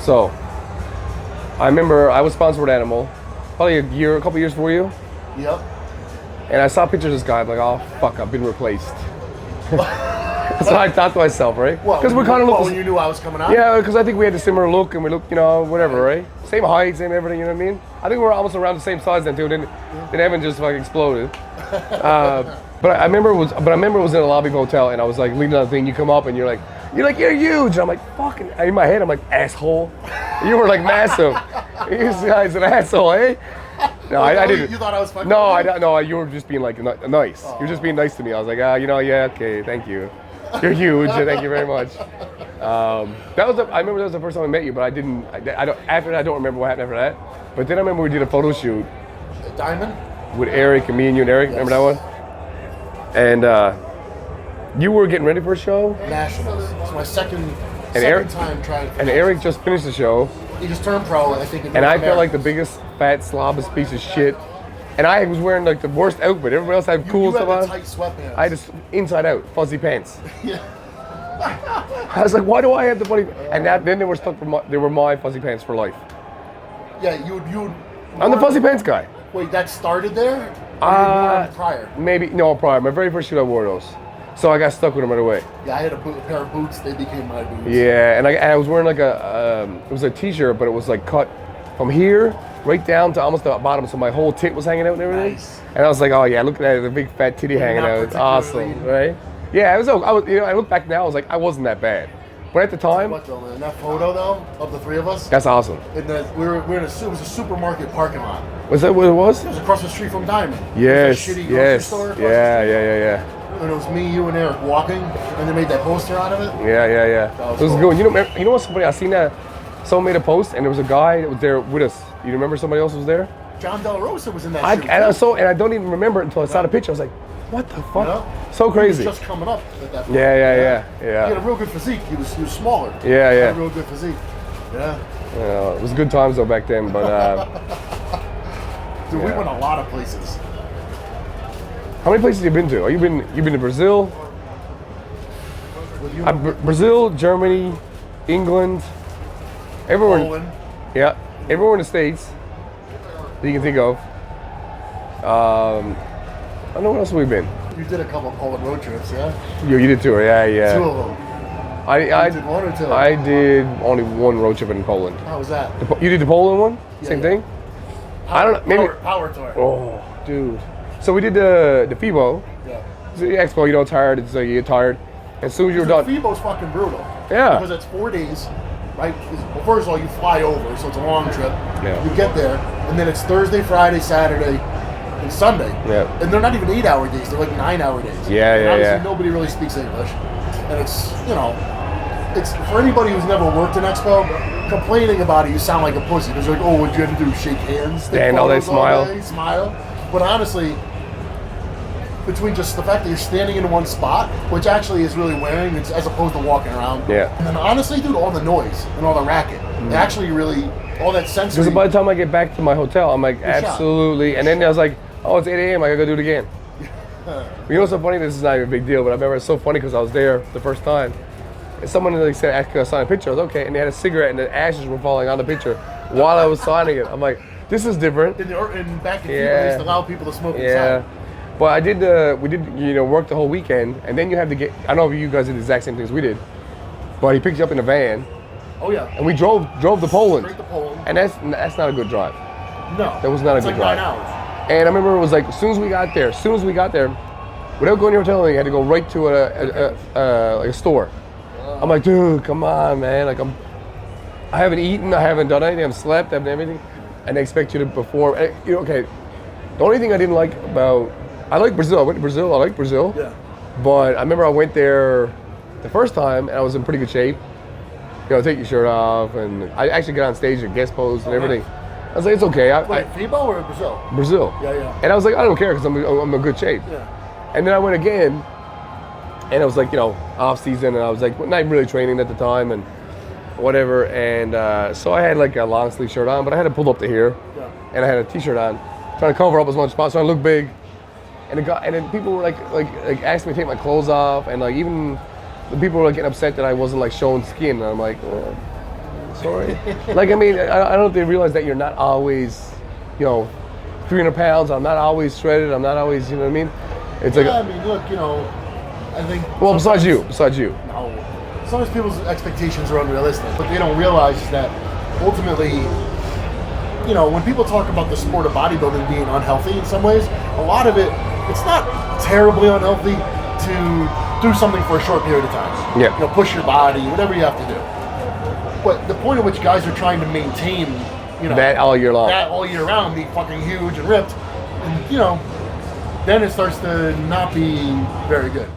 So, I remember I was sponsored with Animal, probably a couple years before you. Yep. And I saw pictures of this guy, I'm like, oh fuck, I've been replaced. That's what I thought to myself, right? Because we kind of looked. when you knew I was coming out. Yeah, because I think we had a similar look, and we looked, whatever, right? Same height, same everything. You know what I mean? I think we were almost around the same size then too. Then Evan just like exploded. But I remember it was in a lobby of a hotel, and I was like leaning on the thing. You come up, and you're you're huge. And I'm like, fucking. In my head, I'm like, asshole. You were like massive. This guy's an asshole, eh? No, I didn't. You thought I was fucking? No, you were just being like nice. You were just being nice to me. I was like, yeah, okay, thank you. You're huge. Thank you very much. I remember that was the first time I met you, but I don't remember what happened after that. But then I remember we did a photo shoot. Diamond? With Eric and me and you and Eric. Yes. Remember that one? And you were getting ready for a show? Nationals. It's my second time trying to. And Eric just finished the show. He just turned pro, I think. And I felt like the biggest fat slobbest piece of shit. And I was wearing like the worst outfit. Everybody else had cool stuff on. You had the tight sweatpants. I just inside out, fuzzy pants. Yeah. I was like, why do I have the funny? And then they were stuck. They were my fuzzy pants for life. Yeah, you. I'm the fuzzy pants guy. Wait, that started there? Or prior? Maybe prior. My very first shoot, I wore those, so I got stuck with them right away. Yeah, I had a pair of boots. They became my boots. Yeah, and I was wearing like it was a t-shirt, but it was like cut from here right down to almost the bottom, so my whole tit was hanging out and everything. Nice. And I was like, oh yeah, look at that, the big fat titty hanging out. It's awesome, right? Yeah, it was. I look back now, I was like, I wasn't that bad. But at the time, in that photo though of the three of us, that's awesome. We were in it was a supermarket parking lot. Was that what it was? It was across the street from Diamond. Yes. It was a shitty grocery store across the street. Yeah. And it was me, you, and Eric walking, and they made that poster out of it. Yeah. It was cool. Good. You know what's funny? I seen that someone made a post, and there was a guy that was there with us. You remember somebody else was there? John Del Rosa was in that shoot. And I don't even remember it until I saw the picture. I was like, what the fuck? So crazy. He was just coming up at that point. Yeah. He had a real good physique. He was smaller. Yeah. He had a real good physique. Yeah. It was good times though back then, but. Dude, we went a lot of places. How many places have you been to? You've been to Brazil? Brazil, Germany, England, everywhere. Poland. Yeah, everywhere in the States that you can think of. I don't know where else we've been. You did a couple of Poland road trips, yeah? You did too, yeah. 2 of them. I did 1 or 2? I did only 1 road trip in Poland. How was that? You did the Poland one? Same thing? I don't know. Maybe. Power tour. Oh, dude. So we did the FIBO. Yeah. So the expo, tired. It's like you get tired. As soon as you're done. FIBO's fucking brutal. Yeah. Because it's 4 days, right? Well, first of all, you fly over, so it's a long trip. Yeah. You get there, and then it's Thursday, Friday, Saturday, and Sunday. Yeah. And they're not even 8-hour days. They're like 9-hour days. Yeah. Obviously, nobody really speaks English. And it's, it's for anybody who's never worked an expo, complaining about it, you sound like a pussy. Because you're like, oh, what you have to do is shake hands, stand all day, smile. But honestly, between just the fact that you're standing in one spot, which actually is really wearing, as opposed to walking around. Yeah. And then honestly, dude, all the noise and all the racket, actually really, all that sensory. Because by the time I get back to my hotel, I'm like, absolutely. Shot. And then I was like, oh, it's 8 a.m. I gotta go do it again. You know what's so funny? This is not even a big deal, but I remember it's so funny because I was there the first time. And someone said, asked me to sign a picture. I was okay. And they had a cigarette and the ashes were falling on the picture while I was signing it. I'm like, this is different. And back in Cuba, they used to allow people to smoke inside. Yeah. But we did work the whole weekend. And then you have to get, I don't know if you guys did the exact same things we did, but he picked you up in a van. Oh, yeah. And we drove to Poland. Straight to Poland. And that's not a good drive. No. That was not a good drive. It's like 9 hours. And I remember it was like, as soon as we got there, without going to your hotel, you had to go right to a store. I'm like, dude, come on, man. Like, I haven't eaten, I haven't done anything, I haven't slept, I haven't everything. And they expect you to perform. Okay, the only thing I didn't like I like Brazil. I went to Brazil, I like Brazil. Yeah. But I remember I went there the first time and I was in pretty good shape. Take your shirt off, and I actually got on stage and guest pose and everything. I was like, it's okay. Wait, FIBO or Brazil? Brazil. Yeah. And I was like, I don't care because I'm in good shape. Yeah. And then I went again, and it was like, off season, and I was like, not even really training at the time and whatever. And so I had like a long sleeve shirt on, but I had it pulled up to here, and I had a t-shirt on, trying to cover up as much as possible, trying to look big. And then people were like asking me to take my clothes off, and like even the people were like getting upset that I wasn't like showing skin. And I'm like, story. Like, I mean, I don't know if they realize that you're not always, 300 pounds. I'm not always shredded. I'm not always, you know what I mean? It's like, I mean, look, I think. well, besides you. No. Sometimes people's expectations are unrealistic. What they don't realize is that ultimately, when people talk about the sport of bodybuilding being unhealthy in some ways, a lot of it, it's not terribly unhealthy to do something for a short period of time. Yeah. Push your body, whatever you have to do. But the point at which guys are trying to maintain, that all year long. That all year round, be fucking huge and ripped, and then it starts to not be very good.